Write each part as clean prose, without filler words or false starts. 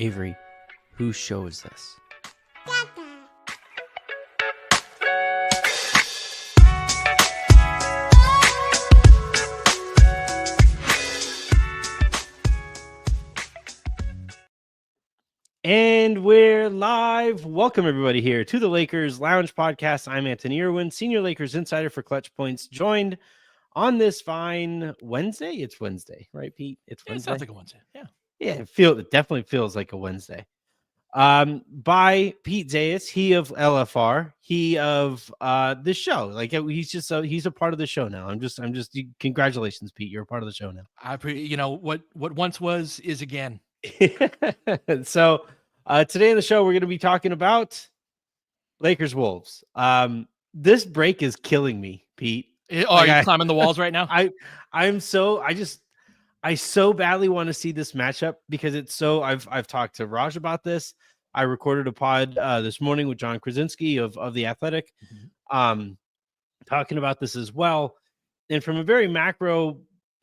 Avery, whose show is this? And we're live. Welcome, everybody, here to the Lakers Lounge Podcast. I'm Anthony Irwin, Senior Lakers Insider for Clutch Points, joined on this fine Wednesday. It's Wednesday, right, Pete? It's Wednesday. It sounds like a Wednesday. Yeah, it definitely feels like a Wednesday. By Pete Zayas, he of LFR, he of this show. Like he's a part of the show now. I'm just congratulations, Pete. You're a part of the show now. What once was is again. So today on the show, we're going to be talking about Lakers Wolves. This break is killing me, Pete. Are you climbing the walls right now? I so badly want to see this matchup because it's so. I've talked to Raj about this. I recorded a pod this morning with John Krasinski of The Athletic, talking about this as well. And from a very macro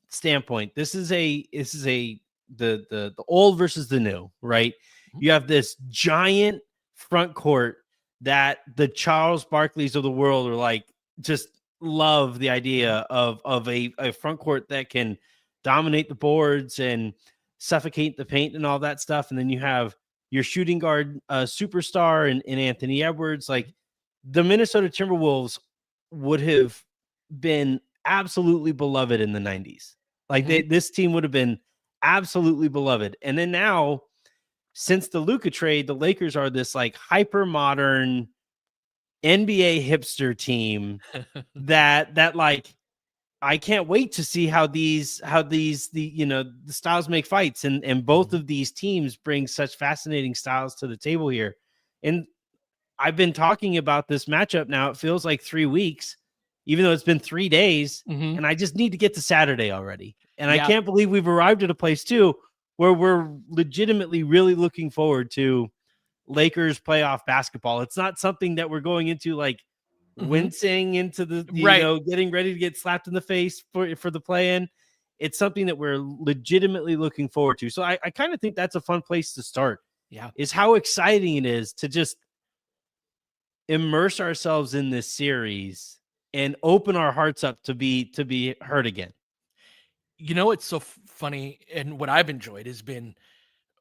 standpoint, this is the old versus the new, right? You have this giant front court that the Charles Barkleys of the world are like, just love the idea of a front court that can dominate the boards and suffocate the paint and all that stuff. And then you have your shooting guard superstar in Anthony Edwards. Like, the Minnesota Timberwolves would have been absolutely beloved in the 90s. Like this team would have been absolutely beloved. And then now, since the Luka trade, the Lakers are this like hyper modern NBA hipster team that like, I can't wait to see how the styles make fights, and both of these teams bring such fascinating styles to the table here. And I've been talking about this matchup now. It feels like 3 weeks, even though it's been 3 days, and I just need to get to Saturday already. And I can't believe we've arrived at a place too where we're legitimately really looking forward to Lakers playoff basketball. It's not something that we're going into like wincing into the getting ready to get slapped in the face for the play-in. It's something that we're legitimately looking forward to. So I kind of think that's a fun place to start. Yeah, is how exciting it is to just immerse ourselves in this series and open our hearts up to be heard again. It's so funny, and what I've enjoyed has been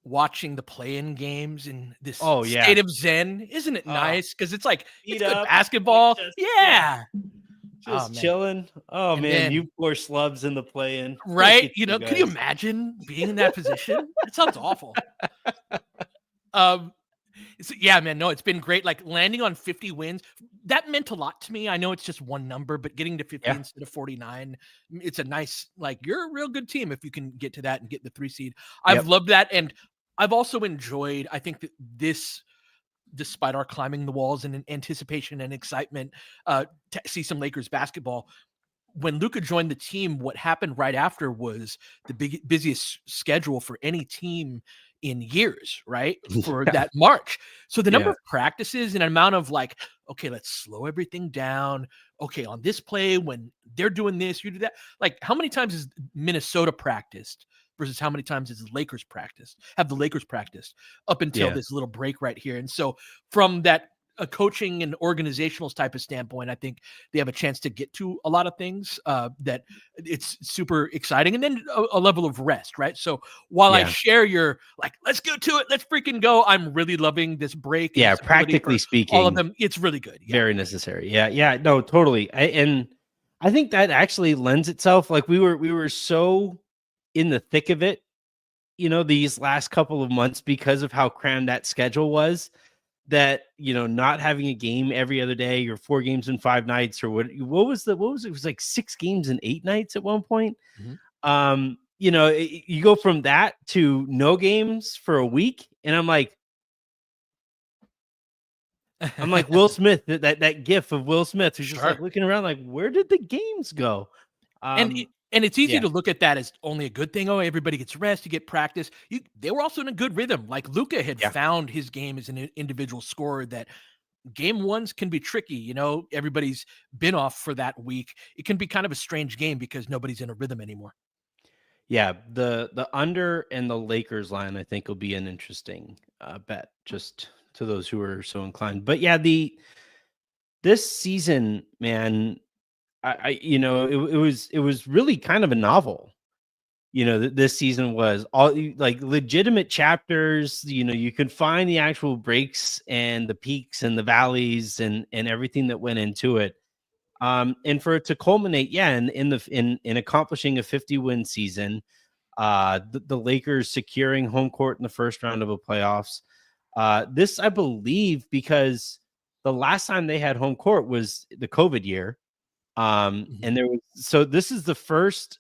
watching the play-in games in this state of zen. Isn't it nice? Because it's like it's good basketball. Just chilling. Oh, man, you poor slubs in the play-in. Right? Can you imagine being in that position? It sounds awful. It's been great. Like, landing on 50 wins, that meant a lot to me. I know it's just one number, but getting to 50 instead of 49, it's a nice, like, you're a real good team if you can get to that and get the 3 seed. I've loved that. And I've also enjoyed, I think that this, despite our climbing the walls and anticipation and excitement, to see some Lakers basketball. When Luka joined the team, what happened right after was the busiest schedule for any team in years, right? For that March. So the number of practices and amount of like, okay, let's slow everything down. Okay, on this play, when they're doing this, you do that. Like, how many times is Minnesota practiced versus how many times is the Lakers practiced? Have the Lakers practiced up until this little break right here? And so from that a coaching and organizational type of standpoint, I think they have a chance to get to a lot of things that it's super exciting. And then a level of rest, right? So while I share your, like, let's go to it, let's freaking go, I'm really loving this break. Yeah, practically speaking, all of them, it's really good. Very necessary. Yeah, no, totally. And I think that actually lends itself, like we were so in the thick of it, these last couple of months because of how crammed that schedule was, that not having a game every other day or 4 games in 5 nights or what was it? It was like 6 games in 8 nights at one point. You go from that to no games for a week, and I'm like Will Smith, that gif of Will Smith who's just like looking around like, where did the games go? And it's easy to look at that as only a good thing. Oh, everybody gets rest, you get practice. They were also in a good rhythm. Like, Luka had found his game as an individual scorer that game ones can be tricky. Everybody's been off for that week. It can be kind of a strange game because nobody's in a rhythm anymore. Yeah, the under and the Lakers line, I think, will be an interesting bet, just to those who are so inclined. But yeah, this season, man, it was really kind of a novel. This season was all like legitimate chapters. You could find the actual breaks and the peaks and the valleys and everything that went into it. And for it to culminate, yeah, in accomplishing a 50-win season, the Lakers securing home court in the first round of the playoffs. This, I believe, because the last time they had home court was the COVID year. And this is the first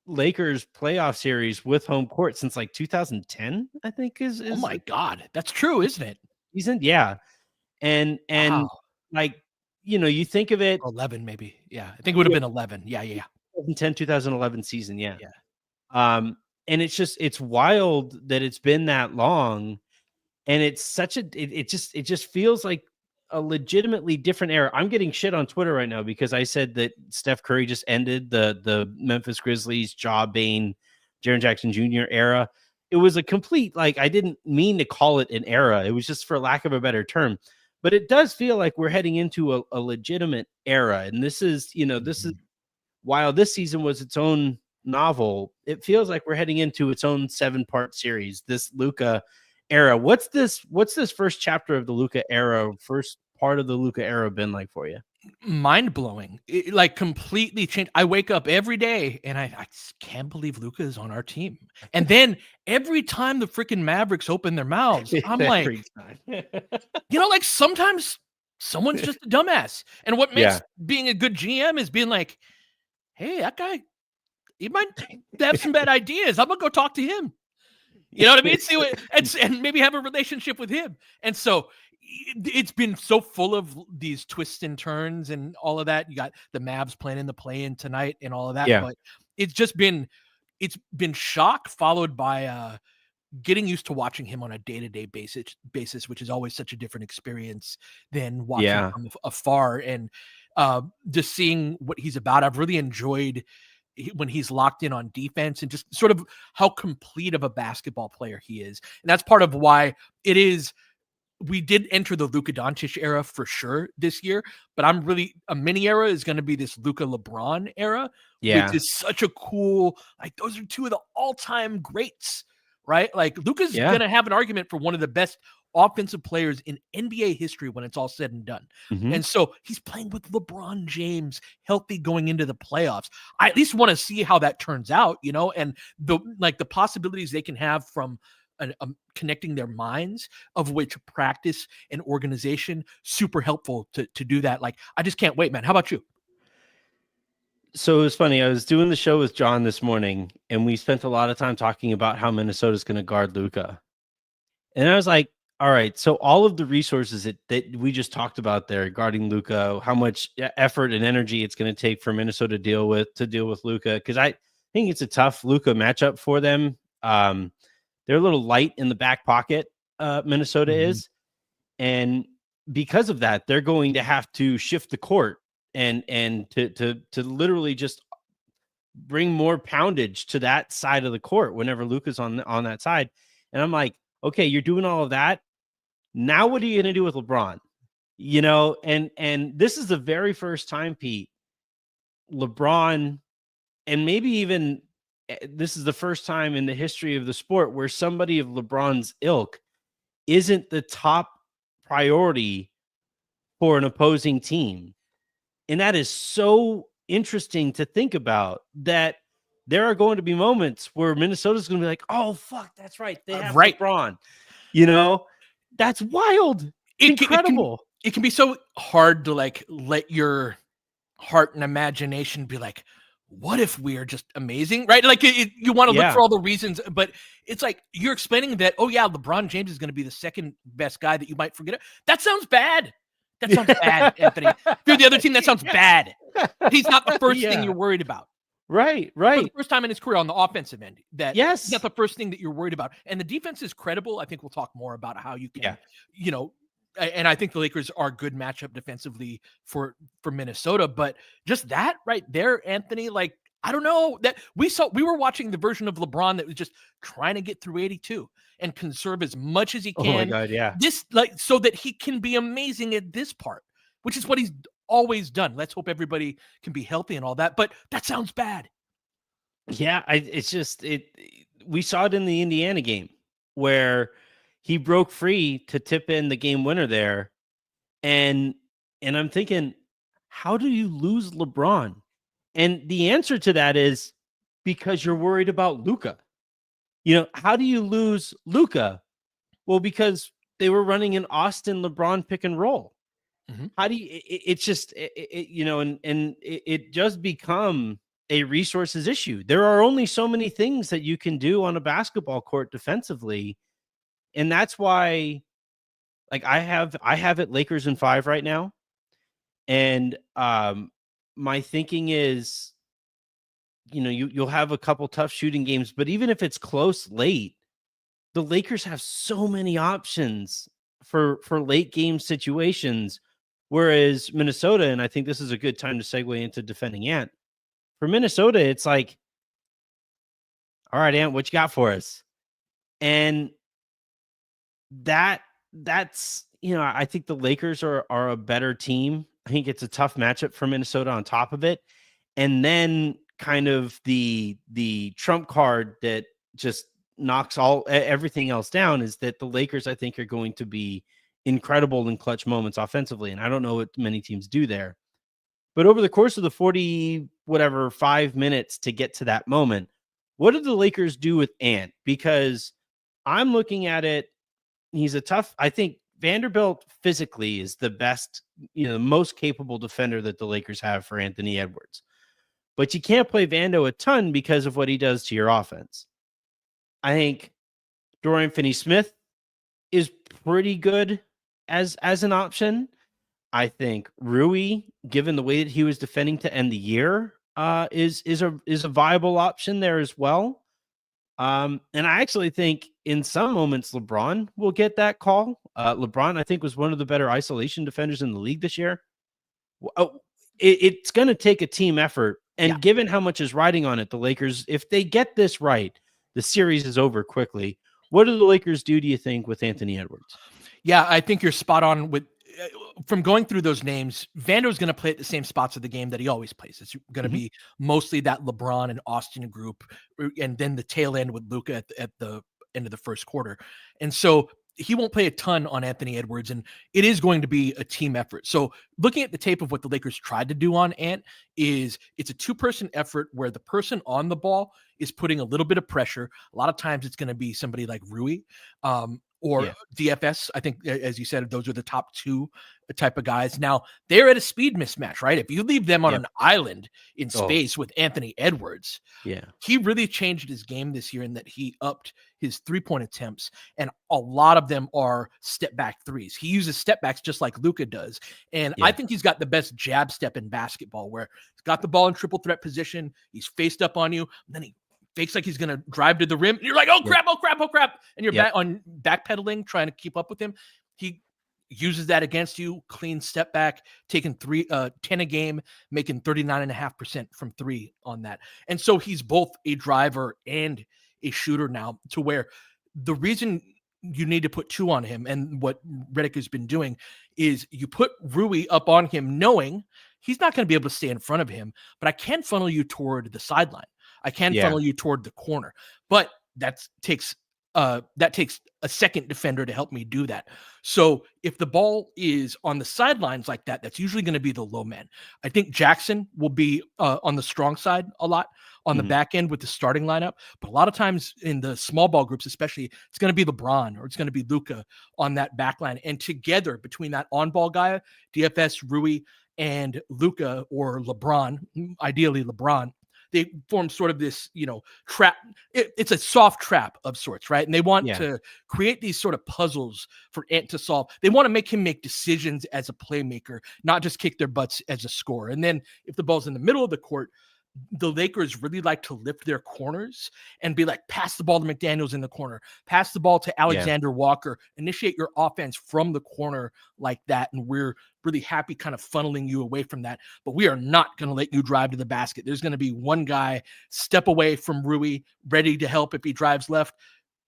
Lakers playoff series with home court since like 2010, I think is Oh my God, that's true, isn't it? season. Yeah. And Wow. like, you think of it 11 maybe. Yeah, I think it would have been 11. Yeah. 2010, 2011 season. Yeah. Yeah. And it's wild that it's been that long. And it's such it just feels like a legitimately different era. I'm getting shit on Twitter right now because I said that Steph Curry just ended the Memphis Grizzlies, Ja Bane, Jaren Jackson Jr. era. It was a complete, like, I didn't mean to call it an era. It was just for lack of a better term. But it does feel like we're heading into a legitimate era. And this is while this season was its own novel, it feels like we're heading into its own 7-part series. This Luka era. What's this first chapter of the Luka era, first part of the Luka era been like for you? Mind blowing. It, like, completely changed. I wake up every day and I just can't believe Luka is on our team. And then every time the freaking Mavericks open their mouths, I'm like, like, sometimes someone's just a dumbass. And what makes being a good GM is being like, hey, that guy, he might have some bad ideas. I'm gonna go talk to him. You know what I mean? See what, and maybe have a relationship with him. And so it's been so full of these twists and turns and all of that. You got the Mavs playing in the play-in tonight and all of that. Yeah. But it's been shock followed by getting used to watching him on a day-to-day basis, which is always such a different experience than watching from afar. And just seeing what he's about. I've really enjoyed when he's locked in on defense and just sort of how complete of a basketball player he is. And that's part of why we did enter the Luka Doncic era for sure this year, but a mini era is going to be this Luka LeBron era, which is such a cool, like, those are two of the all-time greats, right? Like, Luka's going to have an argument for one of the best offensive players in NBA history when it's all said and done. And so he's playing with LeBron James healthy going into the playoffs. I at least want to see how that turns out, and the possibilities they can have from connecting their minds, of which practice and organization super helpful to do that. Like, I just can't wait, man. How about you? So it was funny. I was doing the show with John this morning, and we spent a lot of time talking about how Minnesota's going to guard Luka. And I was like, all right, so all of the resources that we just talked about there guarding Luka, how much effort and energy it's going to take for Minnesota to deal with Luka, because I think it's a tough Luka matchup for them. They're a little light in the back pocket, Minnesota is, and because of that, they're going to have to shift the court and to literally just bring more poundage to that side of the court whenever Luka's on that side. And I'm like, okay, you're doing all of that. Now what are you going to do with LeBron? And this is the very first time, Pete, LeBron, and maybe even this is the first time in the history of the sport where somebody of LeBron's ilk isn't the top priority for an opposing team. And that is so interesting to think about, that there are going to be moments where Minnesota's going to be like, oh, fuck, that's right. They have LeBron. That's wild. Incredible. It can be so hard to, like, let your heart and imagination be like, what if we are just amazing, right? Like, you want to look for all the reasons, but it's like you're explaining that, oh yeah, LeBron James is going to be the second best guy that you might forget. That sounds bad. That sounds bad, Anthony. If you're the other team, that sounds bad. He's not the first thing you're worried about. Right. For the first time in his career on the offensive end, that's not the first thing that you're worried about. And the defense is credible. I think we'll talk more about how you can, and I think the Lakers are a good matchup defensively for Minnesota. But just that right there, Anthony, like, I don't know that we were watching the version of LeBron that was just trying to get through 82 and conserve as much as he Oh my can. God, yeah. This so that he can be amazing at this part, which is what he's always done. Let's hope everybody can be healthy and all that. But that sounds bad. Yeah, it's just we saw it in the Indiana game where he broke free to tip in the game winner there. And I'm thinking, how do you lose LeBron? And the answer to that is because you're worried about Luka. How do you lose Luka? Well, because they were running an Austin LeBron pick and roll. Mm-hmm. How do you? It's just it just become a resources issue. There are only so many things that you can do on a basketball court defensively, and that's why, like, I have it Lakers in 5 right now, and my thinking is, you'll have a couple tough shooting games, but even if it's close late, the Lakers have so many options for late game situations. Whereas Minnesota, and I think this is a good time to segue into defending Ant. For Minnesota, it's like, all right, Ant, what you got for us? And that's, I think the Lakers are a better team. I think it's a tough matchup for Minnesota on top of it. And then kind of the trump card that just knocks everything else down is that the Lakers, I think, are going to be incredible in clutch moments offensively. And I don't know what many teams do there. But over the course of the 5 minutes to get to that moment, what did the Lakers do with Ant? Because I'm looking at it, he's I think Vanderbilt physically is the best, most capable defender that the Lakers have for Anthony Edwards. But you can't play Vando a ton because of what he does to your offense. I think Dorian Finney-Smith is pretty good as an option. I think Rui, given the way that he was defending to end the year, is a viable option there as well. And I actually think in some moments LeBron will get that call. LeBron, I think, was one of the better isolation defenders in the league this year. It's going to take a team effort. And given how much is riding on it, the Lakers, if they get this right, the series is over quickly. What do the Lakers do you think, with Anthony Edwards? Yeah, I think you're spot on with from going through those names. Vando's going to play at the same spots of the game that he always plays. It's going to be mostly that LeBron and Austin group, and then the tail end with Luka at the end of the first quarter. And so he won't play a ton on Anthony Edwards, and it is going to be a team effort. So looking at the tape of what the Lakers tried to do on Ant is it's a 2-person effort where the person on the ball is putting a little bit of pressure. A lot of times it's going to be somebody like Rui or DFS. I think, as you said, those are the top 2 type of guys. Now, they're at a speed mismatch, right? If you leave them on an island in space with Anthony Edwards, he really changed his game this year in that he upped his 3-point attempts, and a lot of them are step back threes. He uses step backs just like Luka does. And I think he's got the best jab step in basketball, where he's got the ball in triple threat position. He's faced up on you, and then he fakes like he's going to drive to the rim. And you're like, oh crap. And you're backpedaling, trying to keep up with him. He uses that against you, clean step back, taking 10 a game, making 39.5% from 3 on that. And so he's both a driver and a shooter now, to where the reason you need to put 2 on him, and what Redick has been doing, is you put Rui up on him knowing he's not going to be able to stay in front of him, but I can funnel you toward the sideline. I can funnel you toward the corner, but that takes a second defender to help me do that. So if the ball is on the sidelines like that, that's usually going to be the low man. I think Jackson will be on the strong side a lot on the back end with the starting lineup, but a lot of times in the small ball groups, especially, it's going to be LeBron or it's going to be Luka on that back line. And together between that on ball guy, DFS, Rui, and Luka, or LeBron, ideally LeBron, they form sort of this, trap. It's a soft trap of sorts, right? And they want to create these sort of puzzles for Ant to solve. They want to make him make decisions as a playmaker, not just kick their butts as a scorer. And then if the ball's in the middle of the court, the Lakers really like to lift their corners and be like, pass the ball to McDaniels in the corner, pass the ball to Alexander Walker, initiate your offense from the corner like that. And we're really happy kind of funneling you away from that. But we are not going to let you drive to the basket. There's going to be one guy step away from Rui, ready to help if he drives left,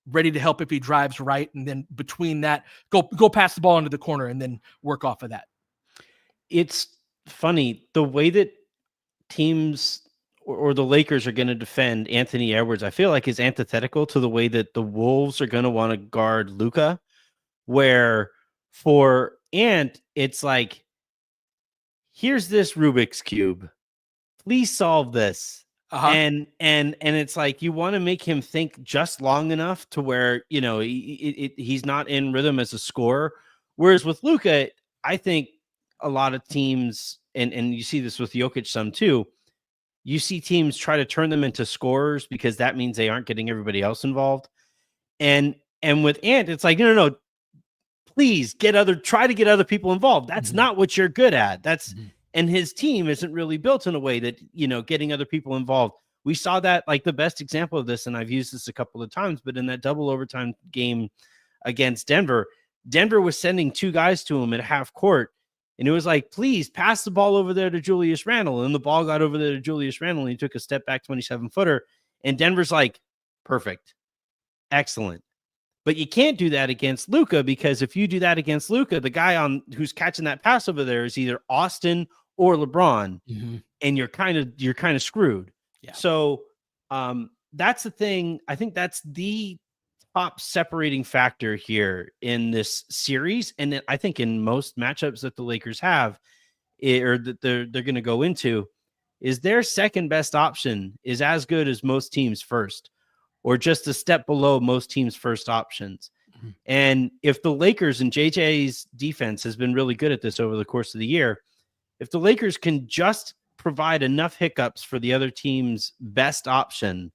ready to help if he drives right. And then between that, go pass the ball into the corner and then work off of that. It's funny the way that teams or the Lakers are going to defend Anthony Edwards, I feel like is antithetical to the way that the Wolves are going to want to guard Luka, where for Ant, it's like, here's this Rubik's Cube. Please solve this. And it's like, you want to make him think just long enough to where, you know, he's not in rhythm as a scorer. Whereas with Luka, I think a lot of teams, and you see this with Jokic some too, you see teams try to turn them into scorers because that means they aren't getting everybody else involved. And with Ant, it's like, no, please try to get other people involved. That's not what you're good at. That's and his team isn't really built in a way that, you know, getting other people involved. We saw that, like, the best example of this, and I've used this a couple of times, but in that double overtime game against Denver was sending two guys to him at half court. And it was like, please pass the ball over there to Julius Randle. And the ball got over there to Julius Randle, and he took a step back 27-footer. And Denver's like, perfect. Excellent. But you can't do that against Luka, because if you do that against Luka, the guy who's catching that pass over there is either Austin or LeBron, and you're kind of screwed. Yeah. So that's the thing. I think that's the top separating factor here in this series, and I think in most matchups that the Lakers have, or that they're going to go into, is their second best option is as good as most teams' first, or just a step below most teams' first options. And if the Lakers, and JJ's defense has been really good at this over the course of the year, if the Lakers can just provide enough hiccups for the other team's best option,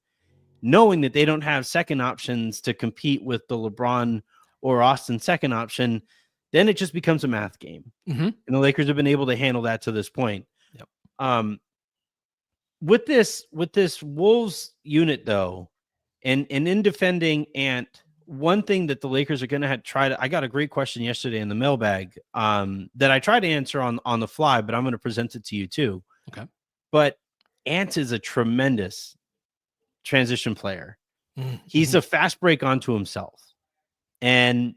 knowing that they don't have second options to compete with the LeBron or Austin second option, then it just becomes a math game. And the Lakers have been able to handle that to this point. With this Wolves unit, though, and in defending Ant, one thing that the Lakers are going to try to, I got a great question yesterday in the mailbag that I tried to answer on the fly, but I'm going to present it to you too. Okay. But Ant is a tremendous transition player. He's a fast break onto himself. And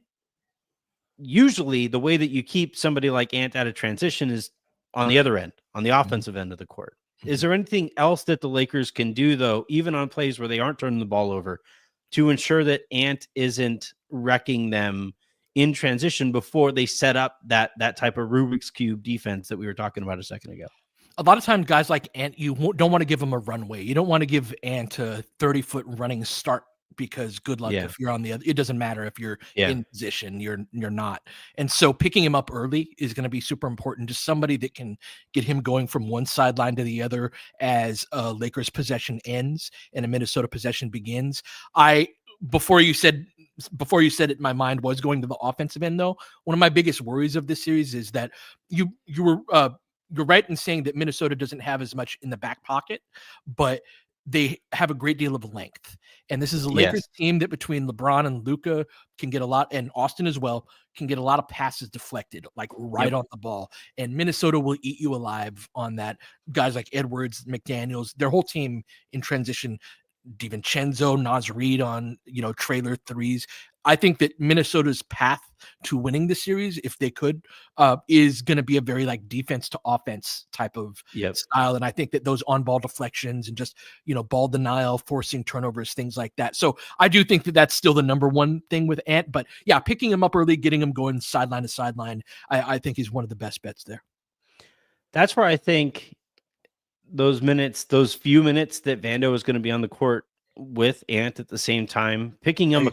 usually the way that you keep somebody like Ant out of transition is on the other end, on the offensive end of the court. Is there anything else that the Lakers can do, though, even on plays where they aren't turning the ball over, to ensure that Ant isn't wrecking them in transition before they set up that type of Rubik's Cube defense that we were talking about a second ago? A lot of times guys like Ant, you don't want to give him a runway. You don't want to give Ant a 30-foot running start, because good luck if you're on the other. It doesn't matter if you're in position, you're not. And so picking him up early is going to be super important. Just somebody that can get him going from one sideline to the other as a Lakers possession ends and a Minnesota possession begins. Before you said it, my mind was going to the offensive end, though. One of my biggest worries of this series is that you're right in saying that Minnesota doesn't have as much in the back pocket, but they have a great deal of length. And this is a Lakers team that between LeBron and Luka can get a lot, and Austin as well, can get a lot of passes deflected, like right on the ball. And Minnesota will eat you alive on that. Guys like Edwards, McDaniels, their whole team in transition, DiVincenzo, Naz Reid on, trailer threes. I think that Minnesota's path to winning the series, if they could, is going to be a very like defense to offense type of style. And I think that those on-ball deflections and just, ball denial, forcing turnovers, things like that. So I do think that that's still the number one thing with Ant. But yeah, picking him up early, getting him going sideline to sideline, I think he's one of the best bets there. That's where I think those few minutes that Vando is going to be on the court with Ant at the same time, picking up a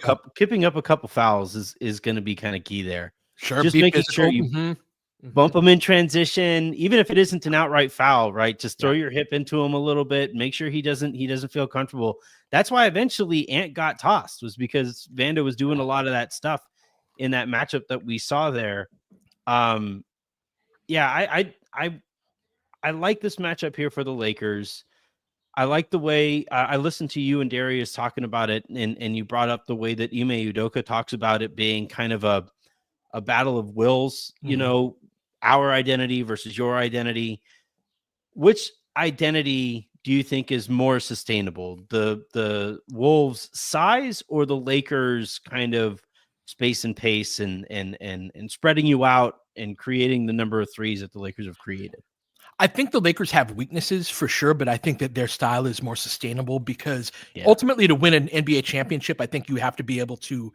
couple fouls is going to be kind of key there. Sure. Just making sure you bump him in transition, even if it isn't an outright foul, right? Just throw your hip into him a little bit, make sure he doesn't feel comfortable. That's why eventually Ant got tossed, was because Vando was doing a lot of that stuff in that matchup that we saw there. I like this matchup here for the Lakers. I like the way I listened to you and Darius talking about it, and you brought up the way that Ime Udoka talks about it being kind of a battle of wills, our identity versus your identity. Which identity do you think is more sustainable? The Wolves' size or the Lakers' kind of space and pace and spreading you out and creating the number of threes that the Lakers have created? I think the Lakers have weaknesses for sure, but I think that their style is more sustainable because Yeah. ultimately to win an NBA championship, I think you have to be able to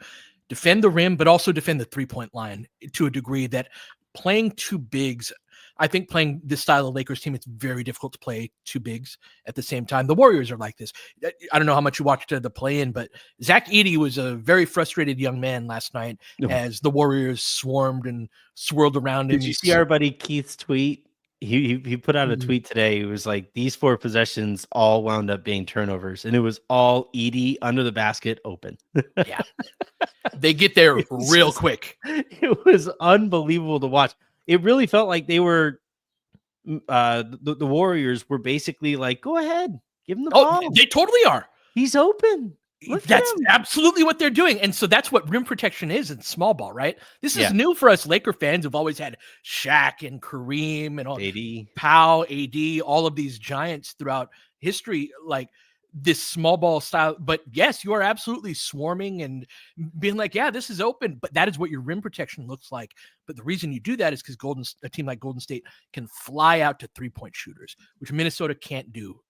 defend the rim, but also defend the 3-point line to a degree that playing two bigs, I think playing this style of Lakers team, it's very difficult to play two bigs at the same time. The Warriors are like this. I don't know how much you watched the play-in, but Zach Edey was a very frustrated young man last night as the Warriors swarmed and swirled around him. Did you see our buddy Keith's tweet? He put out a tweet today. It was like these 4 possessions all wound up being turnovers, and it was all Edey under the basket open. Yeah, they get there real quick. It was unbelievable to watch. It really felt like they were the Warriors were basically like, go ahead, give him the ball. They totally are. He's open. That's absolutely what they're doing. And so that's what rim protection is in small ball, right? This is new for us Laker fans who've always had Shaq and Kareem and all AD. Powell, AD, all of these giants throughout history, like this small ball style. But yes, you are absolutely swarming and being like, yeah, this is open. But that is what your rim protection looks like. But the reason you do that is because a team like Golden State can fly out to 3-point shooters, which Minnesota can't do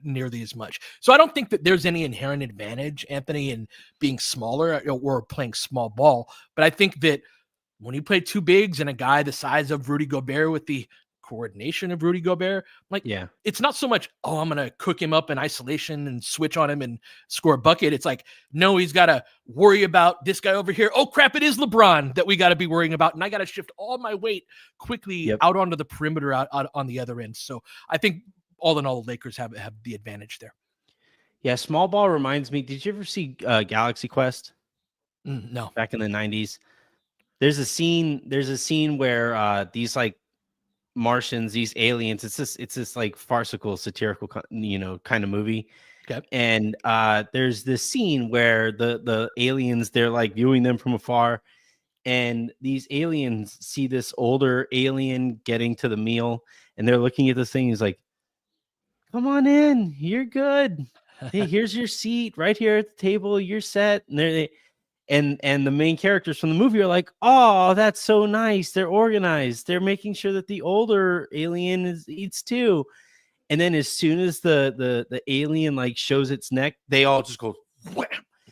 nearly as much. So I don't think that there's any inherent advantage, Anthony, in being smaller or playing small ball. But I think that when you play two bigs and a guy the size of Rudy Gobert with the coordination of Rudy Gobert, it's not so much, I'm going to cook him up in isolation and switch on him and score a bucket. It's like, no, he's got to worry about this guy over here. Oh, crap, it is LeBron that we got to be worrying about. And I got to shift all my weight quickly out onto the perimeter out on the other end. So I think all in all, the Lakers have the advantage there. Yeah, small ball reminds me. Did you ever see Galaxy Quest? No. Back in the 90s. There's a scene where these like Martians, these aliens, it's this like farcical, satirical, kind of movie. Okay. And there's this scene where the aliens, they're like viewing them from afar, and these aliens see this older alien getting to the meal, and they're looking at this thing. He's like, come on in, you're good. Hey, here's your seat right here at the table. You're set. And and the main characters from the movie are like, oh, that's so nice. They're organized. They're making sure that the older alien eats too. And then as soon as the alien like shows its neck, they all just go wham.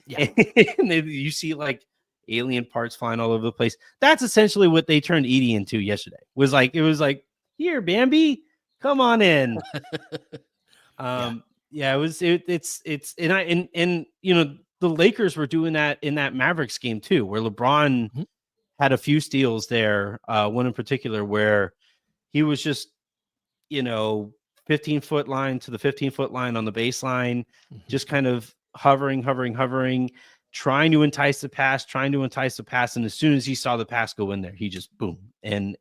Yeah. And you see like alien parts flying all over the place. That's essentially what they turned Edie into yesterday. It was like, here, Bambi, come on in. It's the Lakers were doing that in that Mavericks game too, where LeBron had a few steals there. One in particular where he was just 15-foot line to the 15-foot line on the baseline, just kind of hovering, trying to entice the pass. And as soon as he saw the pass go in there, he just boom. And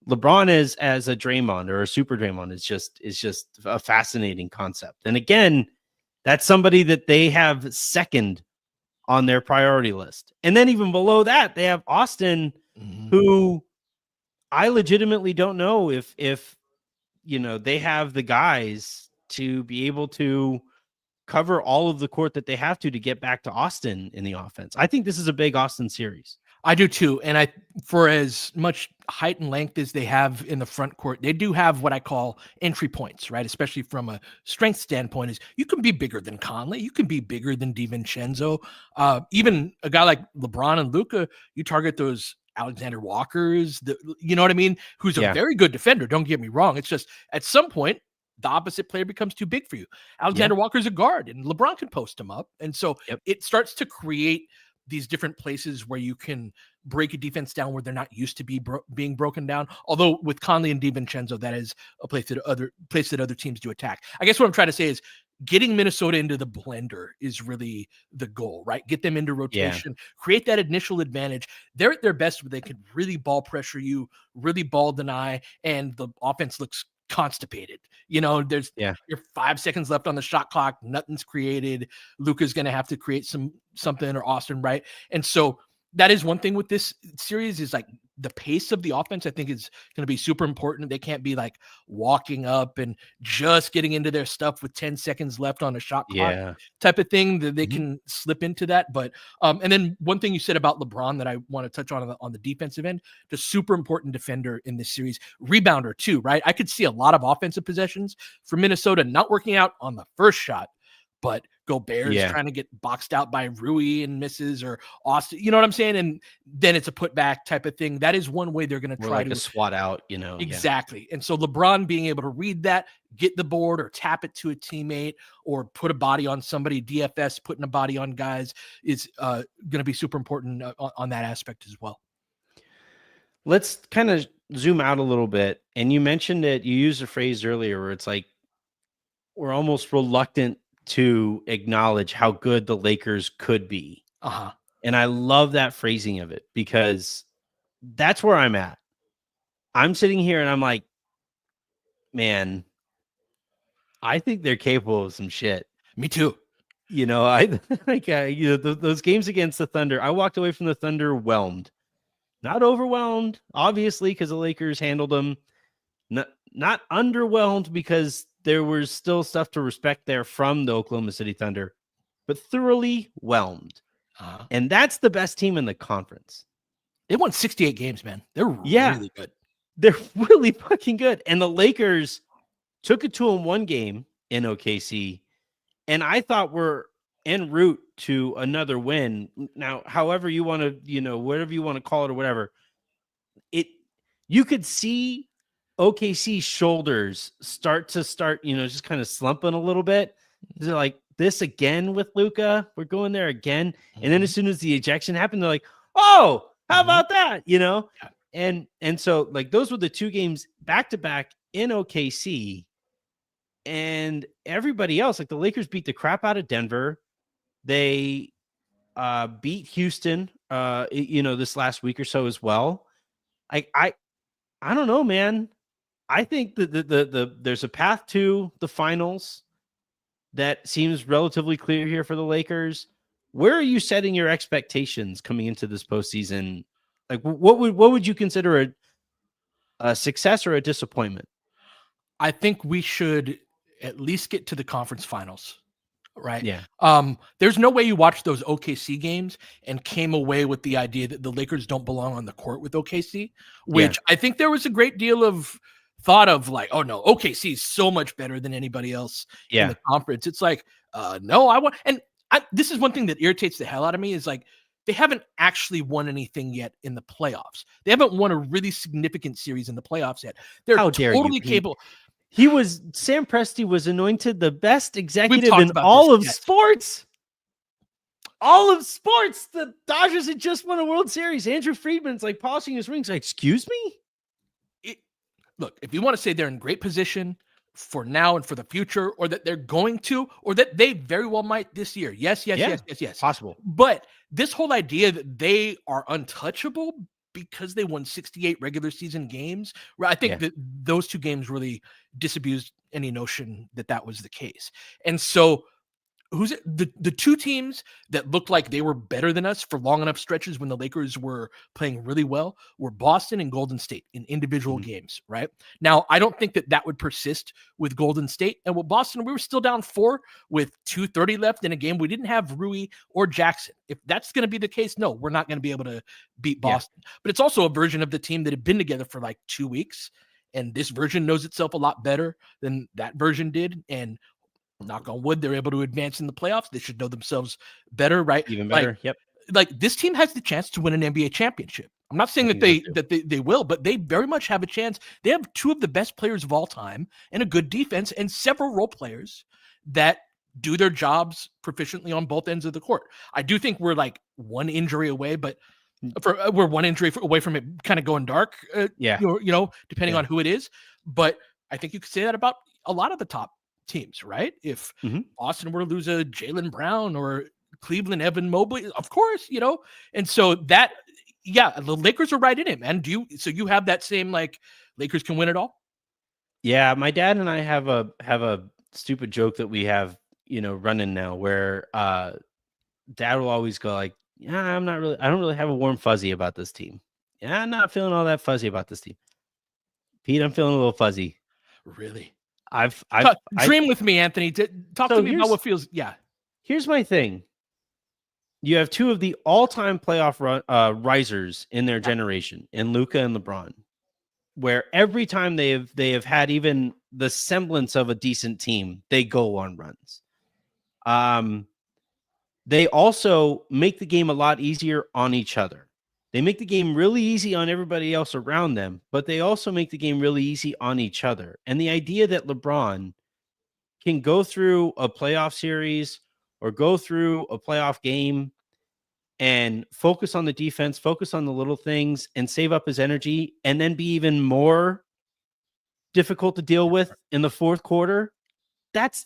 LeBron as a Draymond or a super Draymond is just a fascinating concept. And again, that's somebody that they have second on their priority list. And then even below that, they have Austin, who I legitimately don't know if they have the guys to be able to cover all of the court that they have to get back to Austin in the offense. I think this is a big Austin series. I do too. And for as much height and length as they have in the front court, they do have what I call entry points, right? Especially from a strength standpoint, is you can be bigger than Conley. You can be bigger than DiVincenzo. Even a guy like LeBron and Luka, you target those Alexander Walkers, you know what I mean? Who's a very good defender. Don't get me wrong. It's just at some point, the opposite player becomes too big for you. Alexander Walker's a guard and LeBron can post him up. And so it starts to create these different places where you can break a defense down where they're not used to being broken down. Although with Conley and DiVincenzo, that is a place that other teams do attack. I guess what I'm trying to say is getting Minnesota into the blender is really the goal, right? Get them into rotation, create that initial advantage. They're at their best where they can really ball pressure you, really ball deny, and the offense looks constipated. There's Yeah. you're 5 seconds left on the shot clock. Nothing's created. Luka's going to have to create something, or Austin, right? And so that is one thing with this series, is like the pace of the offense, I think, is going to be super important. They can't be like walking up and just getting into their stuff with 10 seconds left on a shot clock type of thing, that they can slip into that. But and then one thing you said about LeBron that I want to touch on the defensive end, the super important defender in this series, rebounder too, right? I could see a lot of offensive possessions for Minnesota not working out on the first shot, but Gobert's trying to get boxed out by Rui and misses, or Austin, you know what I'm saying? And then it's a putback type of thing. That is one way they're going to try to swat out, Exactly. And so LeBron being able to read that, get the board, or tap it to a teammate, or put a body on somebody, DFS, putting a body on guys, is going to be super important on that aspect as well. Let's kind of zoom out a little bit. And you mentioned it, you used a phrase earlier where it's like, we're almost reluctant to acknowledge how good the Lakers could be. And I love that phrasing of it, because that's where I'm at. I'm sitting here and I'm like, man, I think they're capable of some shit. Me too. I like, those games against the Thunder, I walked away from the Thunder whelmed, not overwhelmed, obviously, because the Lakers handled them. Not underwhelmed, because there was still stuff to respect there from the Oklahoma City Thunder, but thoroughly whelmed. And that's the best team in the conference. They won 68 games, man. They're really good. They're really fucking good. And the Lakers took it to them one game in OKC, and I thought we're en route to another win. Now, however you want to, whatever you want to call it or whatever, you could see OKC's shoulders start, just kind of slumping a little bit. They're like, this again with Luka? We're going there again. And then as soon as the ejection happened, they're like, oh, how about that? And so like those were the two games back to back in OKC. And everybody else, like the Lakers beat the crap out of Denver. They beat Houston this last week or so as well. I don't know, man. I think that there's a path to the finals that seems relatively clear here for the Lakers. Where are you setting your expectations coming into this postseason? Like, what would you consider a success or a disappointment? I think we should at least get to the conference finals, right? Yeah. There's no way you watched those OKC games and came away with the idea that the Lakers don't belong on the court with OKC, which I think there was a great deal of thought of like, oh no, OKC is so much better than anybody else in the conference. It's like, no, this is one thing that irritates the hell out of me, is like, they haven't actually won anything yet in the playoffs. They haven't won a really significant series in the playoffs yet. They're totally capable. Sam Presti was anointed the best executive in all of sports. All of sports. The Dodgers had just won a World Series. Andrew Friedman's like polishing his rings. Like, excuse me? Look, if you want to say they're in great position for now and for the future, or that they're going to, or that they very well might this year. Yes. Possible. But this whole idea that they are untouchable because they won 68 regular season games, I think that those two games really disabused any notion that that was the case. And so who's it? The two teams that looked like they were better than us for long enough stretches when the Lakers were playing really well were Boston and Golden State in individual games, right? Now, I don't think that would persist with Golden State. And with Boston, we were still down 4 with 2:30 left in a game. We didn't have Rui or Jackson. If that's going to be the case, no, we're not going to be able to beat Boston. But it's also a version of the team that had been together for like 2 weeks. And this version knows itself a lot better than that version did. And knock on wood, they're able to advance in the playoffs. They should know themselves better, right? Even better. Like this team has the chance to win an NBA championship. I'm not saying that they will, but they very much have a chance. They have 2 of the best players of all time and a good defense and several role players that do their jobs proficiently on both ends of the court. I do think we're like one injury away, but we're one injury away from it kind of going dark. Depending on who it is. But I think you could say that about a lot of the top teams, right? If Boston were to lose a Jaylen Brown or Cleveland Evan Mobley, of course, and so that, the Lakers are right in it, man. So you have that same like Lakers can win it all? Yeah, my dad and I have a stupid joke that we have, running now where dad will always go like, "Yeah, I don't really have a warm fuzzy about this team. Yeah, I'm not feeling all that fuzzy about this team. Pete, I'm feeling a little fuzzy. Really? I've I've I Dream with me, Anthony. Talk to so me about what feels. Yeah. here's my thing. You have two of the all-time playoff risers in their generation, in Luka and LeBron, where every time they have had even the semblance of a decent team, they go on runs. They also make the game a lot easier on each other. They make the game really easy on everybody else around them, but they also make the game really easy on each other. And the idea that LeBron can go through a playoff series or go through a playoff game and focus on the defense, focus on the little things, and save up his energy, and then be even more difficult to deal with in the fourth quarter, that's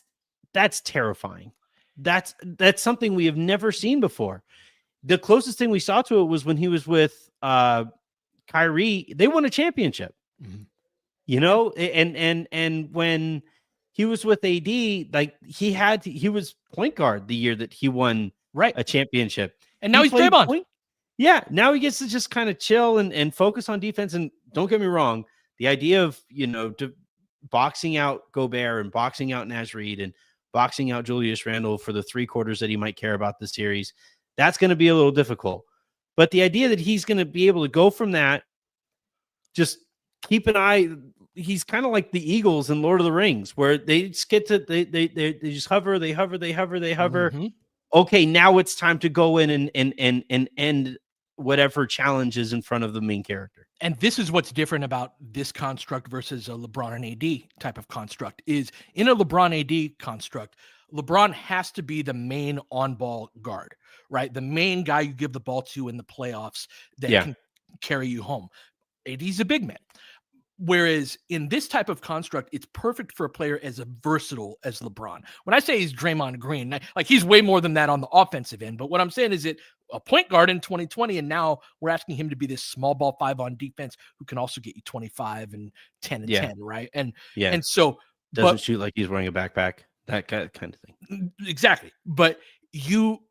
terrifying. That's something we have never seen before. The closest thing we saw to it was when he was with Kyrie. They won a championship. Mm-hmm. And when he was with AD, like he was point guard the year that he won a championship. And now he's Draymond. Yeah, now he gets to just kind of chill and focus on defense. And don't get me wrong, the idea of boxing out Gobert and boxing out Naz Reid and boxing out Julius Randle for the 3 quarters that he might care about the series, that's going to be a little difficult. But the idea that he's going to be able to go from that, just keep an eye. He's kind of like the Eagles in Lord of the Rings, where they just get to they just hover, they hover. Mm-hmm. Okay, now it's time to go in and end whatever challenge is in front of the main character. And this is what's different about this construct versus a LeBron and AD type of construct. Is in a LeBron AD construct, LeBron has to be the main on-ball guard, right? The main guy you give the ball to in the playoffs that can carry you home. AD's a big man. Whereas in this type of construct, it's perfect for a player as versatile as LeBron. When I say he's Draymond Green, like he's way more than that on the offensive end. But what I'm saying is that a point guard in 2020, and now we're asking him to be this small ball 5 on defense who can also get you 25 and 10 and 10, right? And so doesn't shoot like he's wearing a backpack, that kind of thing. Exactly. But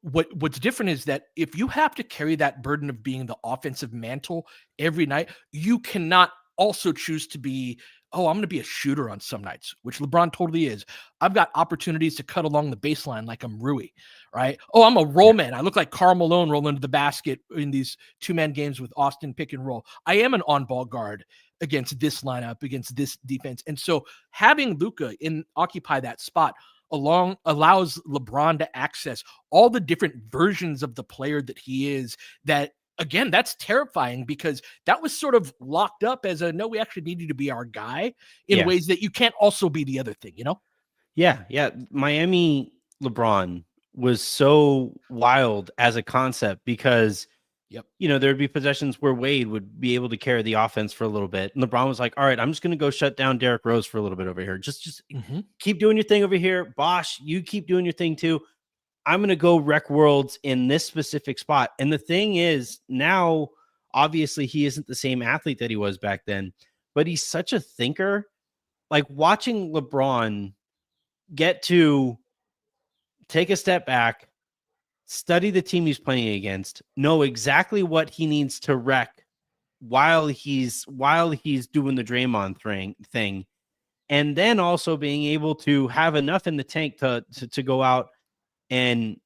what's different is that if you have to carry that burden of being the offensive mantle every night, you cannot also choose to be, I'm going to be a shooter on some nights, which LeBron totally is. I've got opportunities to cut along the baseline like I'm Rui, right? I'm a roll man. I look like Karl Malone rolling to the basket in these 2-man games with Austin pick and roll. I am an on-ball guard against this lineup, against this defense. And so having Luka occupy that spot allows LeBron to access all the different versions of the player that he is. That, again, that's terrifying because that was sort of locked up as no, we actually need you to be our guy in ways that you can't also be the other thing, Yeah. Miami LeBron was so wild as a concept because, there'd be possessions where Wade would be able to carry the offense for a little bit. And LeBron was like, all right, I'm just going to go shut down Derrick Rose for a little bit over here. Just keep doing your thing over here. Bosh, you keep doing your thing too. I'm going to go wreck worlds in this specific spot. And the thing is, now, obviously, he isn't the same athlete that he was back then, but he's such a thinker. Like watching LeBron get to take a step back, study the team he's playing against, know exactly what he needs to wreck while he's doing the Draymond thing, and then also being able to have enough in the tank to go out. And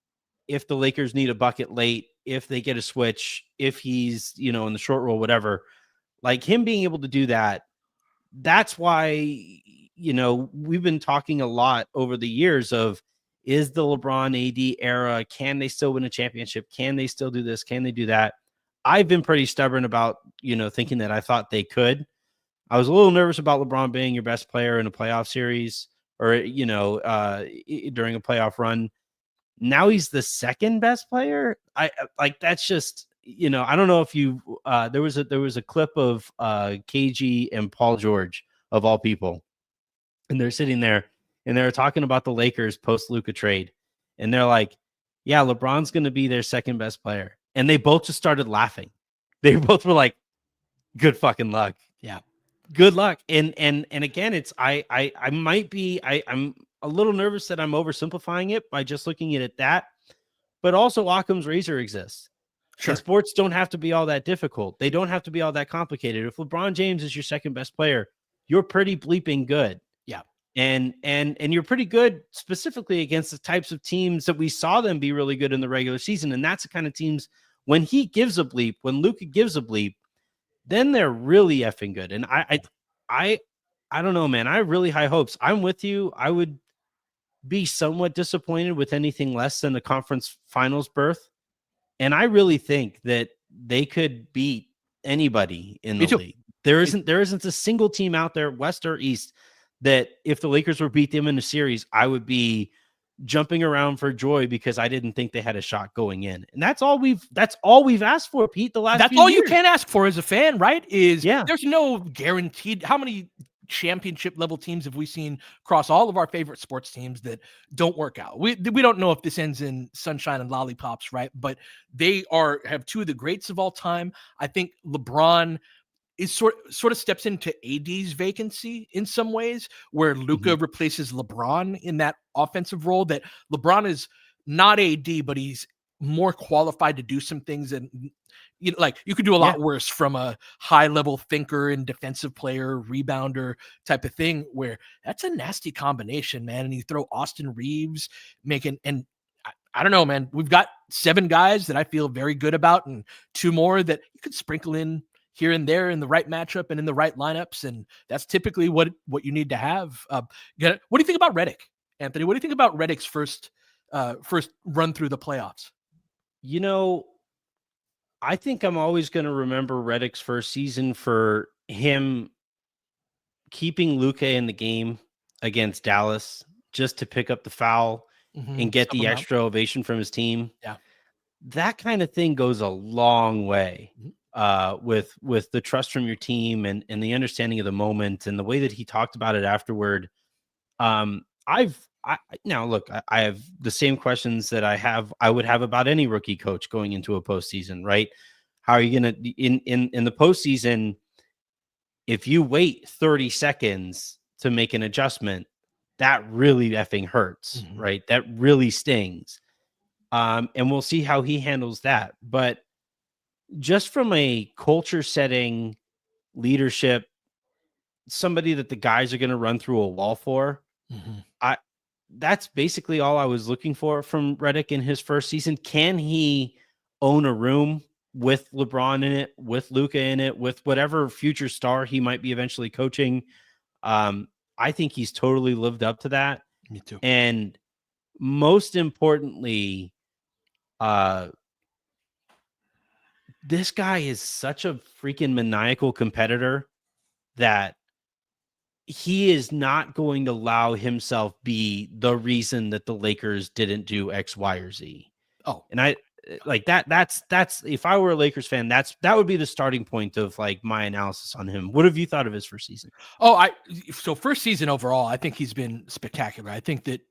if the Lakers need a bucket late, if they get a switch, if he's, in the short roll, whatever, like him being able to do that, that's why, we've been talking a lot over the years of, is the LeBron AD era, can they still win a championship? Can they still do this? Can they do that? I've been pretty stubborn about, thinking that I thought they could. I was a little nervous about LeBron being your best player in a playoff series or, during a playoff run. Now he's the second best player. That's just, I don't know if you, there was a clip of KG and Paul George of all people. And they're sitting there and they're talking about the Lakers post Luka trade. And they're like, yeah, LeBron's going to be their second best player. And they both just started laughing. They both were like, good fucking luck. Yeah. good luck. And again, it's I'm a little nervous that I'm oversimplifying it by just looking at it that, but also Occam's razor exists. And Sure. sports don't have to be all that difficult. They don't have to be all that complicated. If LeBron James is your second best player, you're pretty bleeping good. Yeah. And you're pretty good specifically against the types of teams that we saw them be really good in the regular season. And that's the kind of teams when he gives a bleep, when Luka gives a bleep, then they're really effing good. And I don't know, man. I have really high hopes. I'm with you. I would be somewhat disappointed with anything less than the conference finals berth. And I really think that they could beat anybody in the league. There isn't a single team out there, West or East, that if the Lakers were beat them in a series, I would be jumping around for joy because I didn't think they had a shot going in. And that's all we've asked for, Pete, the last few years. You can ask for as a fan, right? Yeah. There's no guaranteed. How many championship level teams have we seen across all of our favorite sports teams that don't work out? We don't know if this ends in sunshine and lollipops, right? But they have two of the greats of all time. I think LeBron is sort of steps into AD's vacancy in some ways, where Luka replaces LeBron in that offensive role. That LeBron is not AD, but he's more qualified to do some things, and like you could do a lot worse from a high level thinker and defensive player, rebounder type of thing. Where that's a nasty combination, man. And you throw Austin Reeves and I don't know, man. We've got 7 guys that I feel very good about, and 2 more that you could sprinkle in here and there in the right matchup and in the right lineups. And that's typically what you need to have. What do you think about Redick, Anthony? What do you think about Redick's first run through the playoffs? I think I'm always going to remember Redick's first season for him keeping Luka in the game against Dallas just to pick up the foul and get the extra ovation from his team. Yeah. That kind of thing goes a long way. With the trust from your team and the understanding of the moment and the way that he talked about it afterward. I have the same questions that I would have about any rookie coach going into a postseason, right? How are you going to in the postseason? If you wait 30 seconds to make an adjustment, that really effing hurts, right? That really stings. And we'll see how he handles that. But just from a culture setting, leadership, somebody that the guys are going to run through a wall for, that's basically all I was looking for from Redick in his first season. Can he own a room with LeBron in it, with Luka in it, with whatever future star he might be eventually coaching? I think he's totally lived up to that. Me too. And most importantly, this guy is such a freaking maniacal competitor that he is not going to allow himself be the reason that the Lakers didn't do X, Y, or Z. Oh, and I like that. That's if I were a Lakers fan, that would be the starting point of like my analysis on him. What have you thought of his first season? So first season overall, I think he's been spectacular. I think that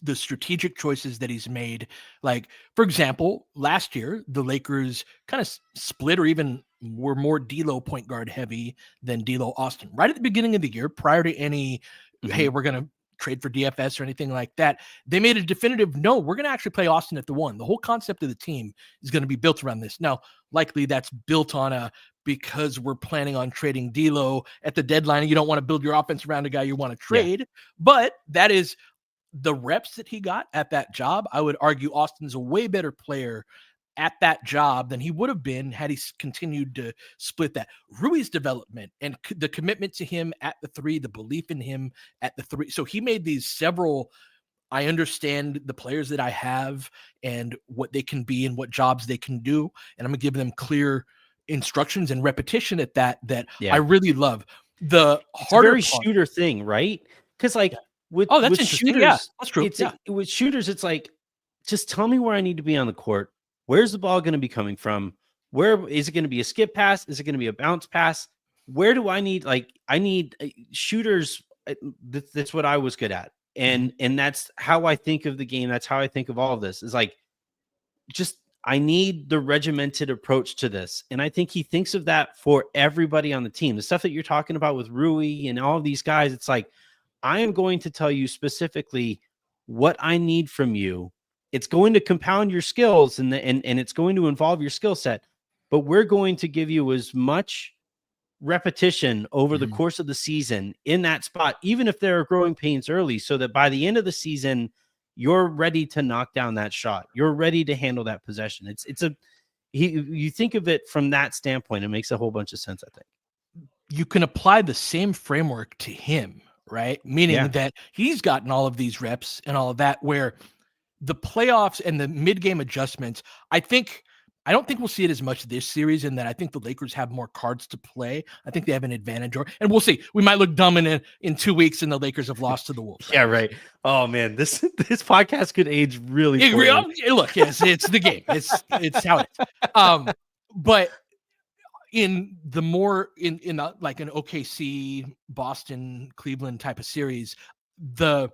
the strategic choices that he's made, like for example, last year the Lakers kind of split or even were more D'Lo point guard heavy than D'Lo Austin right at the beginning of the year, prior to any hey, we're gonna trade for DFS or anything like that. They made a definitive no, we're going to actually play Austin at the 1. The whole concept of the team is going to be built around this. Now, likely that's built on because we're planning on trading D'Lo at the deadline and you don't want to build your offense around a guy you want to trade. Yeah. But that is the reps that he got at that job. I would argue Austin's a way better player at that job than he would have been had he continued to split that. Rui's development and the commitment to him at the 3, the belief in him at the 3. So he made these several, I understand the players that I have and what they can be and what jobs they can do. And I'm going to give them clear instructions and repetition at that I really love. The harder very shooter thing, right? Because with shooters, yeah, that's true. With shooters, it's like, just tell me where I need to be on the court. Where's the ball going to be coming from? Where is it going to be a skip pass? Is it going to be a bounce pass? Where do I need, I need shooters. That's what I was good at. And that's how I think of the game. That's how I think of all of this is like, just, I need the regimented approach to this. And I think he thinks of that for everybody on the team. The stuff that you're talking about with Rui and all of these guys, it's like, I am going to tell you specifically what I need from you. It's going to compound your skills and it's going to involve your skill set, but we're going to give you as much repetition over the course of the season in that spot, even if there are growing pains early, so that by the end of the season, you're ready to knock down that shot. You're ready to handle that possession. You think of it from that standpoint, it makes a whole bunch of sense, I think. You can apply the same framework to him, right? Meaning that he's gotten all of these reps and all of that, where the playoffs and the mid-game adjustments, I don't think we'll see it as much this series, in that I think the Lakers have more cards to play. I think they have an advantage, and we'll see. We might look dumb in 2 weeks, and the Lakers have lost to the Wolves. Right? Yeah, right. Oh man, this podcast could age really poorly. Look, yes, it's the game. It's how it is. But in the more in like an OKC, Boston, Cleveland type of series, the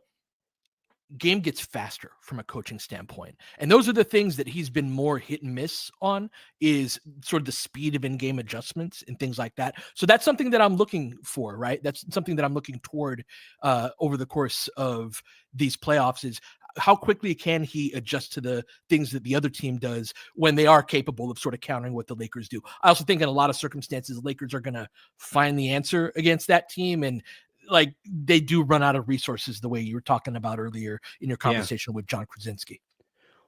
game gets faster from a coaching standpoint. And those are the things that he's been more hit and miss on, is sort of the speed of in-game adjustments and things like that. So that's something that I'm looking for, right? That's something that I'm looking toward over the course of these playoffs, is how quickly can he adjust to the things that the other team does when they are capable of sort of countering what the Lakers do. I also think in a lot of circumstances, the Lakers are going to find the answer against that team, and like they do run out of resources, the way you were talking about earlier in your conversation with John Krasinski.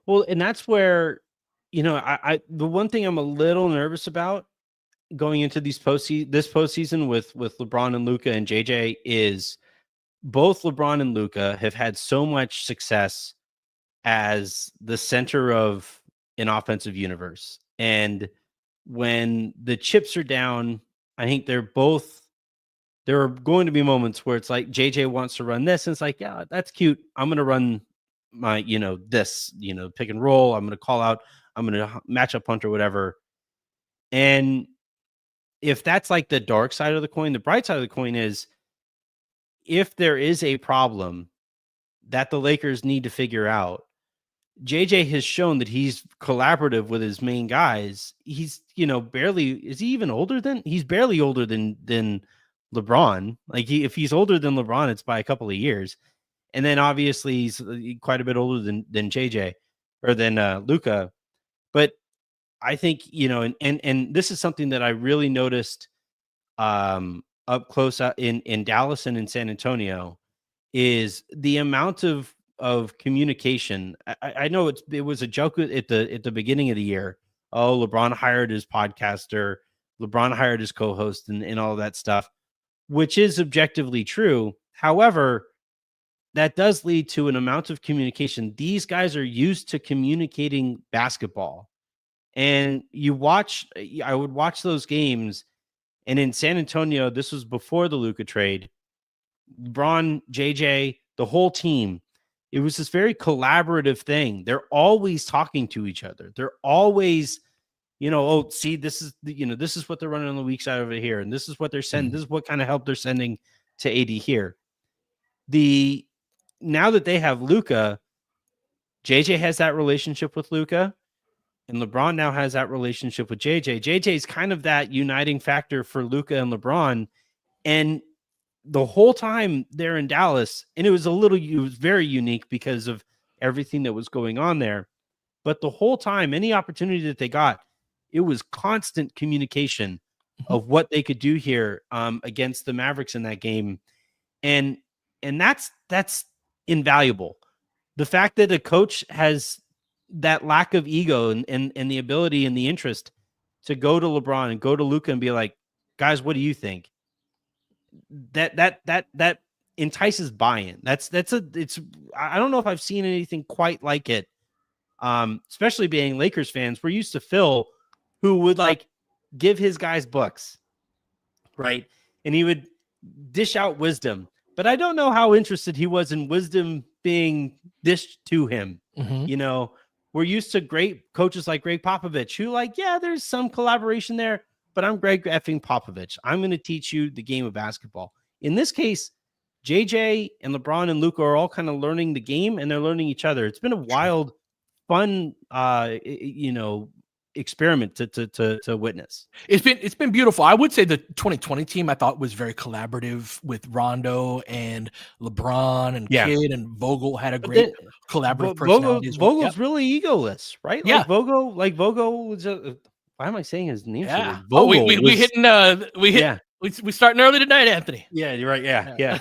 Well, and that's where, I the one thing I'm a little nervous about going into this postseason with LeBron and Luka and JJ is both LeBron and Luka have had so much success as the center of an offensive universe. And when the chips are down, I think there are going to be moments where it's like JJ wants to run this, and it's like, yeah, that's cute. I'm going to run my, this, pick and roll. I'm going to call out. I'm going to match up punt or whatever. And if that's like the dark side of the coin, the bright side of the coin is, if there is a problem that the Lakers need to figure out, JJ has shown that he's collaborative with his main guys. He's, he's barely older than LeBron. Like if he's older than LeBron, it's by a couple of years. And then obviously he's quite a bit older than JJ or than Luka. But I think, and this is something that I really noticed up close in Dallas and in San Antonio, is the amount of communication. I know it was a joke at the beginning of the year. Oh, LeBron hired his podcaster, LeBron hired his co-host, and all of that stuff, which is objectively true. However, that does lead to an amount of communication. These guys are used to communicating basketball. And I would watch those games. And in San Antonio, this was before the Luka trade, LeBron, JJ, the whole team, it was this very collaborative thing. They're always talking to each other. They're always, oh, see, this is what they're running on the weak side over here. And this is what they're sending. This is what kind of help they're sending to AD here. Now that they have Luka, JJ has that relationship with Luka, and LeBron now has that relationship with JJ. JJ is kind of that uniting factor for Luka and LeBron. And the whole time they're in Dallas, and it was very unique because of everything that was going on there. But the whole time, any opportunity that they got, it was constant communication of what they could do here against the Mavericks in that game. And that's invaluable. The fact that a coach has that lack of ego and the ability and the interest to go to LeBron and go to Luka and be like, guys, what do you think? That entices buy-in. I don't know if I've seen anything quite like it. Especially being Lakers fans, we're used to Phil, who would like give his guys books, right? And he would dish out wisdom, but I don't know how interested he was in wisdom being dished to him. We're used to great coaches like Greg Popovich, who there's some collaboration there, but I'm Greg effing Popovich. I'm going to teach you the game of basketball. In this case, JJ and LeBron and Luka are all kind of learning the game, and they're learning each other. It's been a wild, fun, experiment to witness. It's been beautiful. I would say the 2020 team I thought was very collaborative with Rondo and LeBron and Yeah. Kidd, and Vogel had a But great then collaborative personality as well. Vogel's really egoless, right? Yeah. Vogel was why am I saying his name so Yeah. weird? Oh, Vogel we was, hitting yeah. we starting early tonight, Anthony. Yeah, you're right. Yeah.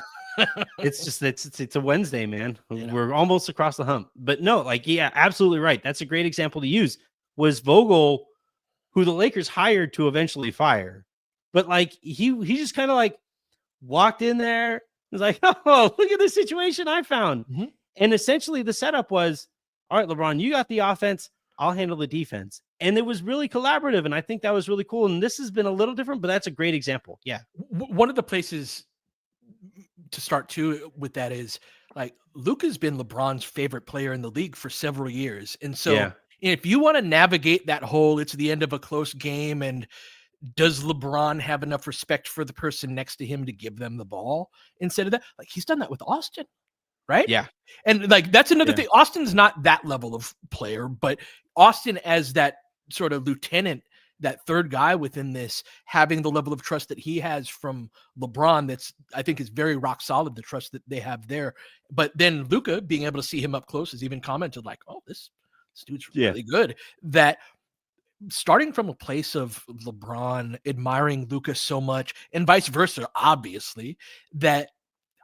It's just it's a Wednesday, man. We're almost across the hump. But no, absolutely right. That's a great example to use. Was Vogel, who the Lakers hired to eventually fire, but he just kind of walked in there, was like, oh, look at the situation I found. Mm-hmm. And essentially the setup was, all right, LeBron, you got the offense, I'll handle the defense. And it was really collaborative. And I think that was really cool. And this has been a little different, but that's a great example. Yeah. One of the places to start too with that is Luka's been LeBron's favorite player in the league for several years. And so if you want to navigate that whole, it's the end of a close game, and does LeBron have enough respect for the person next to him to give them the ball instead of that? He's done that with Austin, right? Yeah. And that's another thing. Austin's not that level of player, but Austin as that sort of lieutenant, that third guy within this, having the level of trust that he has from LeBron, that's, I think, is very rock solid, the trust that they have there. But then Luka, being able to see him up close, has even commented oh, this dude's really good. That starting from a place of LeBron admiring Luka so much, and vice versa, obviously, that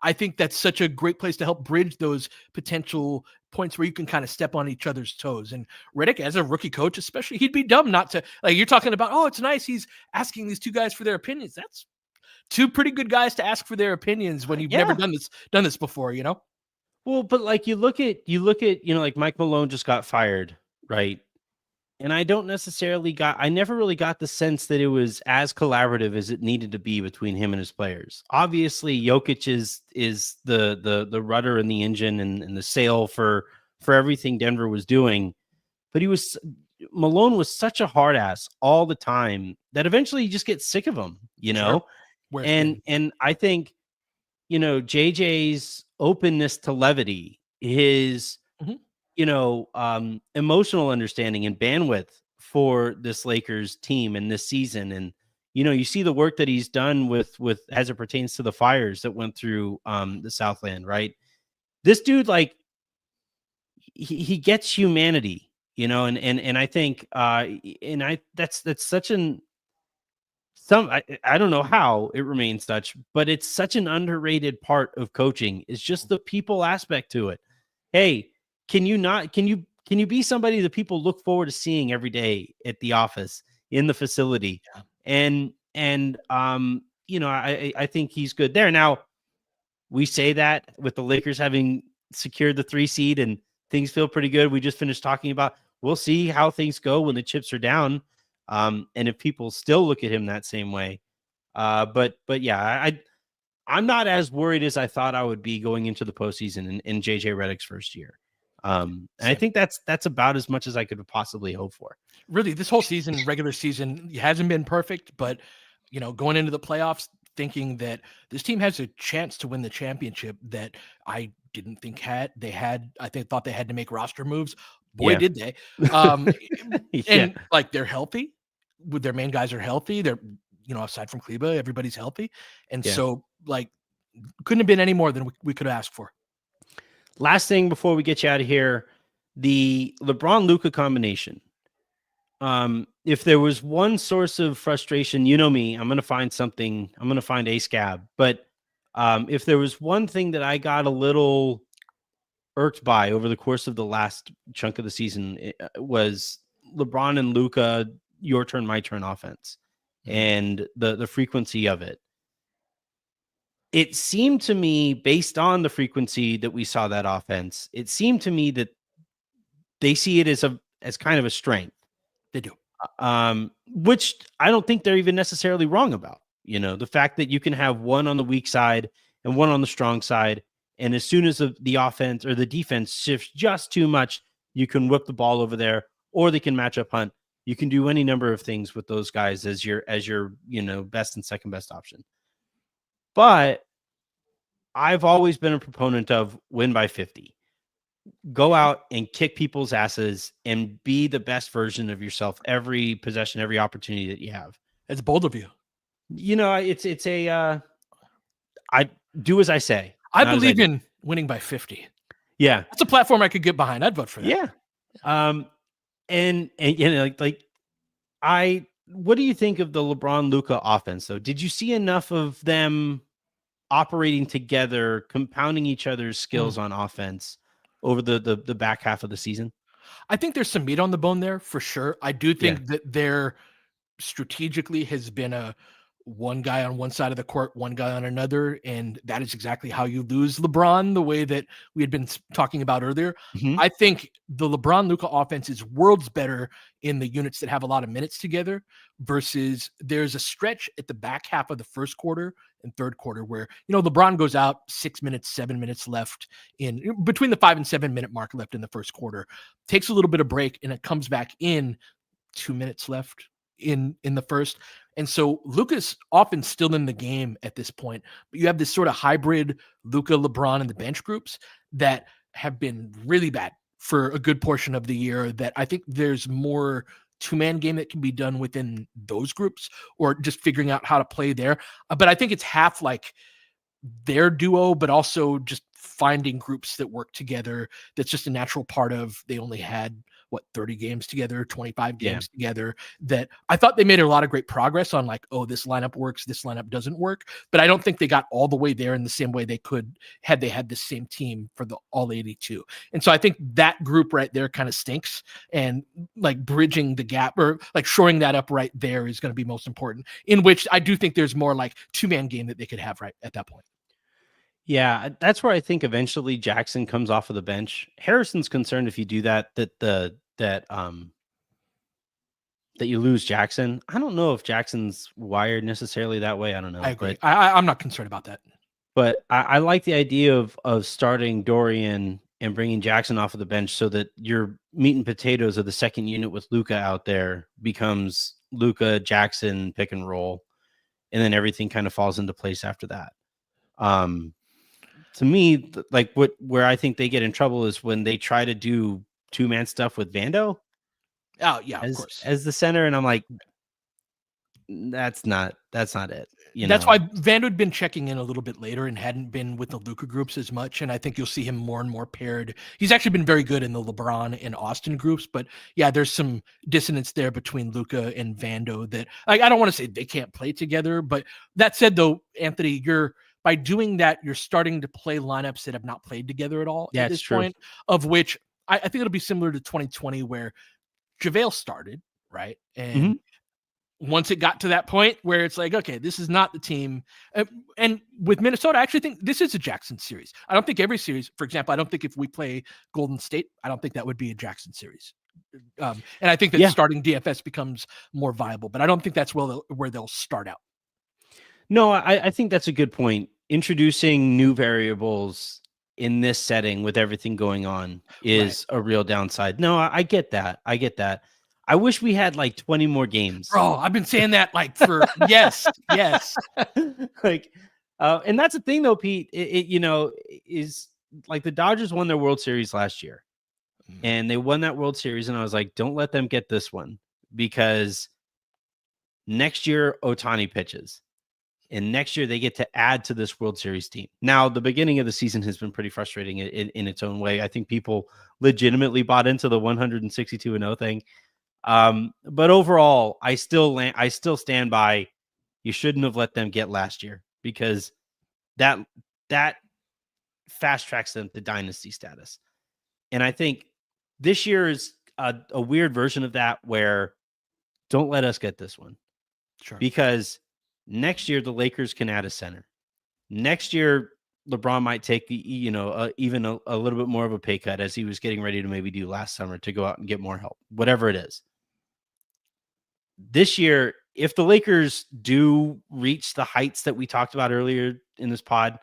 I think that's such a great place to help bridge those potential points where you can kind of step on each other's toes. And Redick, as a rookie coach, especially, he'd be dumb not to, you're talking about, oh, it's nice he's asking these two guys for their opinions. That's two pretty good guys to ask for their opinions when you've never done this before, Well, but you look at, Mike Malone just got fired, right? And I never really got the sense that it was as collaborative as it needed to be between him and his players. Obviously, Jokic is the rudder and the engine and the sail for everything Denver was doing. But Malone was such a hard ass all the time that eventually you just get sick of him, Sure. And I think, JJ's openness to levity, his emotional understanding and bandwidth for this Lakers team and this season. And, you see the work that he's done with as it pertains to the fires that went through the Southland, right? This dude, he gets humanity, and I think, that's such I don't know how it remains such, but it's such an underrated part of coaching. Is just the people aspect to it. Hey, can you be somebody that people look forward to seeing every day at the office, in the facility? And I think he's good there. Now, we say that with the Lakers having secured the 3 seed and things feel pretty good. We just finished talking about, we'll see how things go when the chips are down. And if people still look at him that same way. But yeah, I'm not as worried as I thought I would be going into the postseason in JJ Redick's first year. And I think that's about as much as I could possibly hope for. Really, this whole season, regular season, hasn't been perfect, but going into the playoffs, thinking that this team has a chance to win the championship that I didn't think thought they had to make roster moves. Boy, did they. And they're healthy. Their main guys are healthy. They're, aside from Kleba, everybody's healthy. And so couldn't have been any more than we could have asked for. Last thing before we get you out of here, the LeBron-Luka combination. If there was one source of frustration, me, I'm going to find something. I'm going to find a scab. But if there was one thing that I got a little irked by over the course of the last chunk of the season, it was LeBron and Luka, your turn, my turn offense, and the frequency of it. It seemed to me, based on the frequency that we saw that offense, it seemed to me that they see it as kind of a strength. They do. Which I don't think they're even necessarily wrong about. The fact that you can have one on the weak side and one on the strong side, and as soon as the offense or the defense shifts just too much, you can whip the ball over there, or they can match up hunt. You can do any number of things with those guys as your best and second best option. But I've always been a proponent of win by 50. go out and kick people's asses and be the best version of yourself every possession, every opportunity that you have. It's bold of you. It's a I do as I say. I not as I believe do. in winning by 50. Yeah. That's a platform I could get behind. I'd vote for that. Yeah. And what do you think of the LeBron Luka offense though? Did you see enough of them operating together, compounding each other's skills on offense over the back half of the season? I think there's some meat on the bone there for sure. I do Yeah. think that there strategically has been a one guy on one side of the court, one guy on another, and that is exactly how you lose LeBron, the way that we had been talking about earlier. Mhm. I think the LeBron Luka offense is worlds better in the units that have a lot of minutes together versus there's a stretch at the back half of the first quarter and third quarter where, LeBron goes out 6 minutes, 7 minutes left in between the 5 and 7 minute mark left in the first quarter, takes a little bit of break, and it comes back in 2 minutes left in the first. And so Luka's often still in the game at this point, but you have this sort of hybrid Luka, LeBron, and the bench groups that have been really bad for a good portion of the year, that I think there's more two-man game that can be done within those groups or just figuring out how to play there. But I think it's half like their duo, but also just finding groups that work together. That's just a natural part of, they only had 30 games together, 25 games together, that I thought they made a lot of great progress on, like, oh, this lineup works, this lineup doesn't work. But I don't think they got all the way there in the same way they could had they had the same team for the all 82. And so I think that group right there kind of stinks, and like bridging the gap or like shoring that up right there is going to be most important, in which I do think there's more like two-man game that they could have right at that point. Yeah, that's where I think eventually Jackson comes off of the bench. Harrison's concerned if you do that that you lose Jackson. I don't know if Jackson's wired necessarily that way. I don't know. I agree. I'm not concerned about that. But I like the idea of starting Dorian and bringing Jackson off of the bench so that your meat and potatoes of the second unit with Luka out there becomes Luka, Jackson, pick and roll, and then everything kind of falls into place after that. To me, like where I think they get in trouble is when they try to do two-man stuff with Vando. Oh yeah, of course, as the center, and I'm like, that's not it. That's why Vando had been checking in a little bit later and hadn't been with the Luka groups as much, and I think you'll see him more and more paired. He's actually been very good in the LeBron and Austin groups, but yeah, there's some dissonance there between Luka and Vando that, like, I don't want to say they can't play together, but that said, though, Anthony, by doing that, you're starting to play lineups that have not played together at all at this point, of which I think it'll be similar to 2020 where JaVale started, right? And once it got to that point where it's like, okay, this is not the team. And with Minnesota, I actually think this is a Jackson series. I don't think every series, for example, I don't think if we play Golden State, I don't think that would be a Jackson series. And I think that starting DFS becomes more viable, but I don't think that's where they'll start out. No, I think that's a good point. Introducing new variables in this setting with everything going on is a real downside. No, I get that. I wish we had like 20 more games. Bro, I've been saying that like for yes. Like, and that's the thing though, Pete, is like the Dodgers won their World Series last year and they won that World Series. And I was like, don't let them get this one, because next year Ohtani pitches. And next year they get to add to this World Series team. Now, the beginning of the season has been pretty frustrating in its own way. I think people legitimately bought into the 162-0 thing. But overall, I still stand by, you shouldn't have let them get last year, because that fast tracks them to dynasty status. And I think this year is a weird version of that, where don't let us get this one. Sure. Because next year, the Lakers can add a center. Next year, LeBron might take even a little bit more of a pay cut, as he was getting ready to maybe do last summer, to go out and get more help, whatever it is. This year, if the Lakers do reach the heights that we talked about earlier in this pod,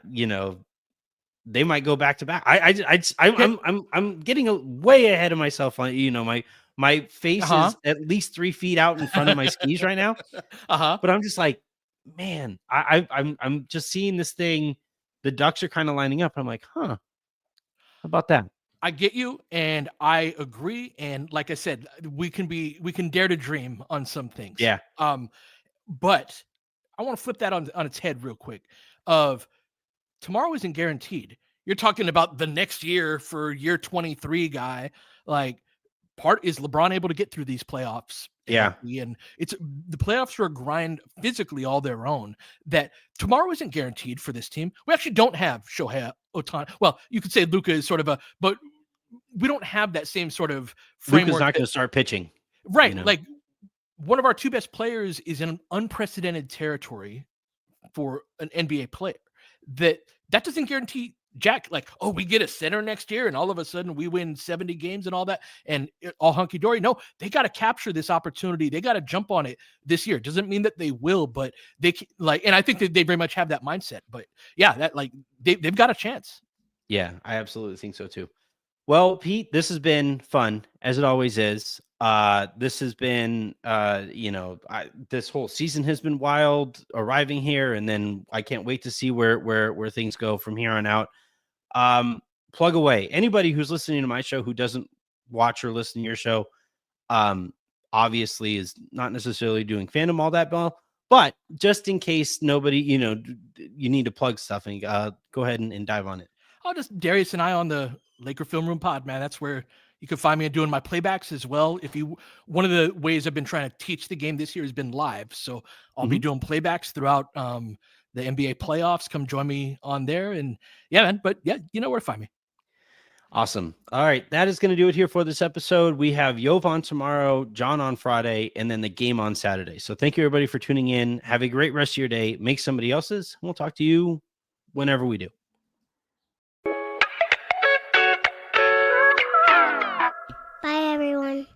they might go back to back. I'm getting way ahead of myself on, my face is at least 3 feet out in front of my skis right now. But I'm just like, man, I'm just seeing this thing. The ducks are kind of lining up. I'm like, about that? I get you, and I agree. And like I said, we can dare to dream on some things. Yeah. But I want to flip that on its head real quick. Of tomorrow isn't guaranteed. You're talking about the next year for year 23 guy. Like, is LeBron able to get through these playoffs? Yeah. And it's the playoffs are a grind physically all their own. That tomorrow isn't guaranteed for this team. We actually don't have Shohei Ohtani. Well, you could say Luka is sort of but we don't have that same sort of framework. Luka's not going to start pitching. Right. Like, one of our two best players is in unprecedented territory for an NBA player. That doesn't guarantee jack. Like, oh, we get a center next year and all of a sudden we win 70 games and all that and all hunky-dory. No, they got to capture this opportunity. They got to jump on it this year. Doesn't mean that they will, but they and I think that they very much have that mindset. But yeah, that they've got a chance. Yeah, I absolutely think so too. Well, Pete, this has been fun, as it always is. This has been, this whole season has been wild arriving here, and then I can't wait to see where things go from here on out. Plug away. Anybody who's listening to my show who doesn't watch or listen to your show, obviously is not necessarily doing fandom all that well, but just in case nobody, you need to plug stuff, and go ahead and dive on it. I'll just Darius and I on the Laker Film Room Pod, man. That's where you can find me doing my playbacks as well. One of the ways I've been trying to teach the game this year has been live. So I'll be doing playbacks throughout the NBA playoffs. Come join me on there. And yeah, man, but yeah, you know where to find me. Awesome. All right. That is going to do it here for this episode. We have Yov on tomorrow, John on Friday, and then the game on Saturday. So thank you everybody for tuning in. Have a great rest of your day. Make somebody else's. We'll talk to you whenever we do. Bye, everyone.